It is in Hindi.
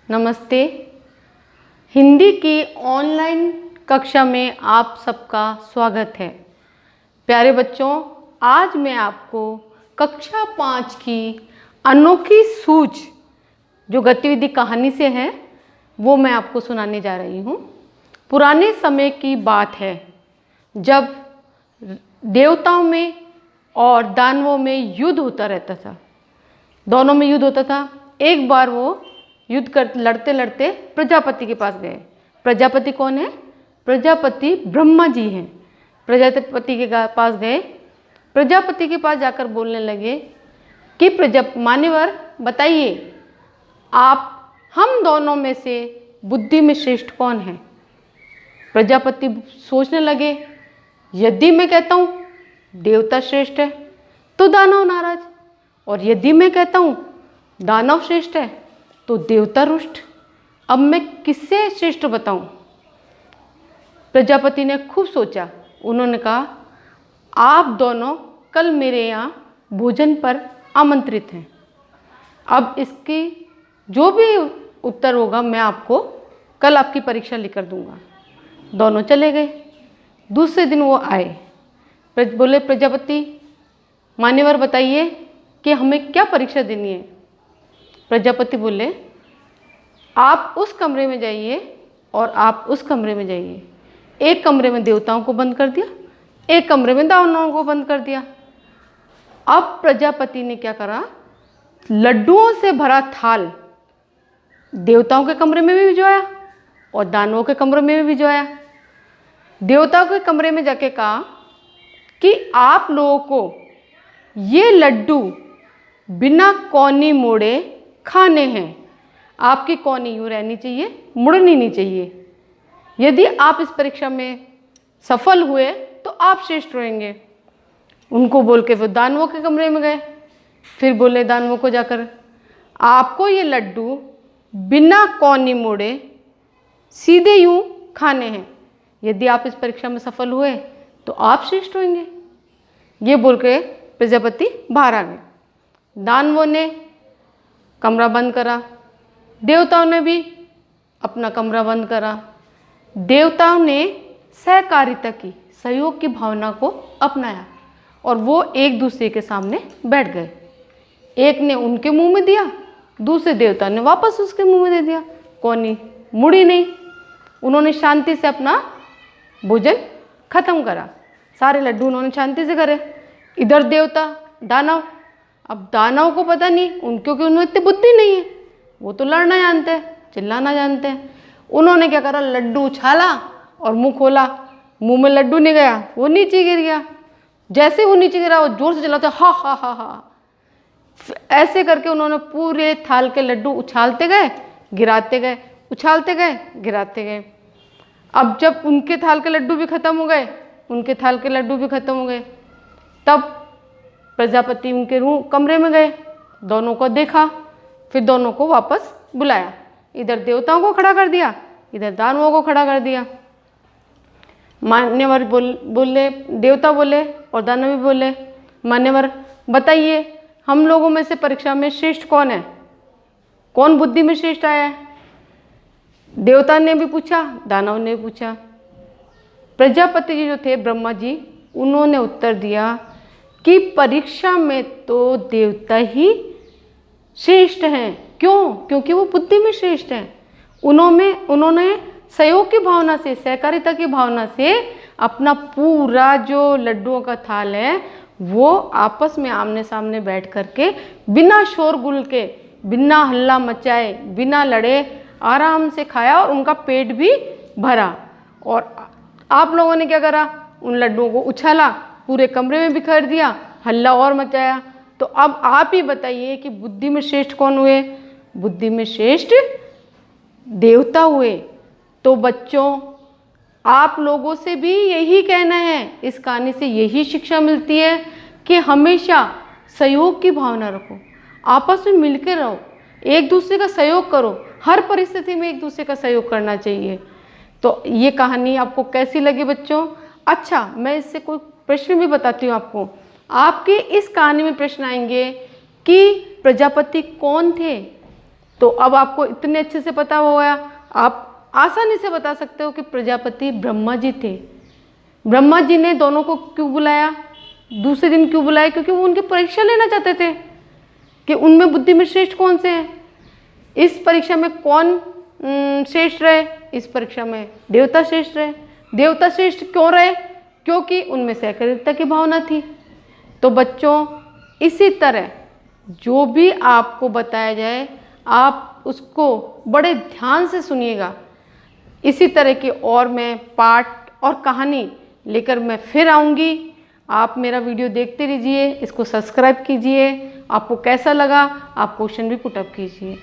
नमस्ते। हिंदी की ऑनलाइन कक्षा में आप सबका स्वागत है। प्यारे बच्चों, आज मैं आपको कक्षा 5 की अनोखी सूझ जो गतिविधि कहानी से है वो मैं आपको सुनाने जा रही हूँ। पुराने समय की बात है जब देवताओं में और दानवों में युद्ध होता रहता था। दोनों में युद्ध होता था। एक बार वो युद्ध कर लड़ते लड़ते प्रजापति के पास गए। प्रजापति कौन है? प्रजापति ब्रह्मा जी हैं। प्रजापति के पास गए। प्रजापति के पास जाकर बोलने लगे कि मान्यवर बताइए, आप हम दोनों में से बुद्धि में श्रेष्ठ कौन है? प्रजापति सोचने लगे, यदि मैं कहता हूँ देवता श्रेष्ठ है तो दानव नाराज, और यदि मैं कहता हूँ दानव श्रेष्ठ है तो देवता रुष्ट। अब मैं किससे श्रेष्ठ बताऊं? प्रजापति ने खूब सोचा। उन्होंने कहा, आप दोनों कल मेरे यहाँ भोजन पर आमंत्रित हैं। अब इसकी जो भी उत्तर होगा मैं आपको कल आपकी परीक्षा लेकर दूंगा। दोनों चले गए। दूसरे दिन वो आए। बोले, प्रजापति मान्यवर बताइए कि हमें क्या परीक्षा देनी है? प्रजापति बोले, आप उस कमरे में जाइए और आप उस कमरे में जाइए। एक कमरे में देवताओं को बंद कर दिया, एक कमरे में दानवों को बंद कर दिया। अब प्रजापति ने क्या करा, लड्डुओं से भरा थाल देवताओं के कमरे में भी भिजवाया और दानवों के कमरे में भी भिजवाया। देवताओं के कमरे में जाके कहा कि आप लोगों को ये लड्डू बिना कौनी मोड़े खाने हैं। आपकी कौनी यूँ रहनी चाहिए, मुड़नी नहीं चाहिए। यदि आप इस परीक्षा में सफल हुए तो आप श्रेष्ठ रहेंगे। उनको बोल के वो दानवों के कमरे में गए। फिर बोले दानवों को जाकर, आपको ये लड्डू बिना कौनी मोड़े सीधे यूँ खाने हैं। यदि आप इस परीक्षा में सफल हुए तो आप श्रेष्ठ होंगे। ये बोल के प्रजापति बाहर आ गए। दानवों ने कमरा बंद करा, देवताओं ने भी अपना कमरा बंद करा। देवताओं ने सहकारिता की, सहयोग की भावना को अपनाया और वो एक दूसरे के सामने बैठ गए। एक ने उनके मुंह में दिया, दूसरे देवता ने वापस उसके मुंह में दे दिया। कौनी मुड़ी नहीं। उन्होंने शांति से अपना भोजन खत्म करा। सारे लड्डू उन्होंने शांति से करे। इधर देवता, दानव। अब दानव को पता नहीं, क्योंकि उनमें इतनी बुद्धि नहीं है। वो तो लड़ना जानते हैं, चिल्लाना जानते हैं। उन्होंने क्या करा, लड्डू उछाला और मुंह खोला। मुंह में लड्डू नहीं गया, वो नीचे गिर गया। जैसे वो नीचे गिरा वो जोर से चिल्लाते, हा हा हा हा। ऐसे करके उन्होंने पूरे थाल के लड्डू उछालते गए, गिराते गए, उछालते गए, गिराते गए। अब जब उनके थाल के लड्डू भी खत्म हो गए, उनके थाल के लड्डू भी खत्म हो गए, तब प्रजापति उनके कमरे में गए। दोनों को देखा, फिर दोनों को वापस बुलाया। इधर देवताओं को खड़ा कर दिया, इधर दानवों को खड़ा कर दिया। मान्यवर बोले, देवता बोले और दानव भी बोले, मान्यवर बताइए, हम लोगों में से परीक्षा में श्रेष्ठ कौन है? कौन बुद्धि में श्रेष्ठ आया है? देवता ने भी पूछा, दानव ने भी पूछा। प्रजापति जी जो थे, ब्रह्मा जी, उन्होंने उत्तर दिया कि परीक्षा में तो देवता ही श्रेष्ठ हैं। क्यों? क्योंकि वो बुद्धि में श्रेष्ठ हैं। उन्होंने सहयोग की भावना से, सहकारिता की भावना से अपना पूरा जो लड्डुओं का थाल है वो आपस में आमने सामने बैठ करके बिना शोरगुल के, बिना हल्ला मचाए, बिना लड़े आराम से खाया और उनका पेट भी भरा। और आप लोगों ने क्या करा, उन लड्डुओं को उछाला, पूरे कमरे में बिखेर दिया, हल्ला और मचाया। तो अब आप ही बताइए कि बुद्धि में श्रेष्ठ कौन हुए? बुद्धि में श्रेष्ठ देवता हुए। तो बच्चों, आप लोगों से भी यही कहना है, इस कहानी से यही शिक्षा मिलती है कि हमेशा सहयोग की भावना रखो, आपस में मिलकर रहो, एक दूसरे का सहयोग करो। हर परिस्थिति में एक दूसरे का सहयोग करना चाहिए। तो ये कहानी आपको कैसी लगी बच्चों? अच्छा, मैं इससे कोई प्रश्न भी बताती हूँ आपको। आपके इस कहानी में प्रश्न आएंगे कि प्रजापति कौन थे? तो अब आपको इतने अच्छे से पता हो गया, आप आसानी से बता सकते हो कि प्रजापति ब्रह्मा जी थे। ब्रह्मा जी ने दोनों को क्यों बुलाया, दूसरे दिन क्यों बुलाया? क्योंकि वो उनकी परीक्षा लेना चाहते थे कि उनमें बुद्धि में श्रेष्ठ कौन से हैं, इस परीक्षा में कौन श्रेष्ठ रहे। इस परीक्षा में देवता श्रेष्ठ रहे। देवता श्रेष्ठ क्यों रहे? क्योंकि उनमें सहकारिता की भावना थी। तो बच्चों, इसी तरह जो भी आपको बताया जाए आप उसको बड़े ध्यान से सुनिएगा। इसी तरह की और मैं पाठ और कहानी लेकर मैं फिर आऊँगी। आप मेरा वीडियो देखते रहिए, इसको सब्सक्राइब कीजिए। आपको कैसा लगा आप क्वेश्चन भी पुटअप कीजिए।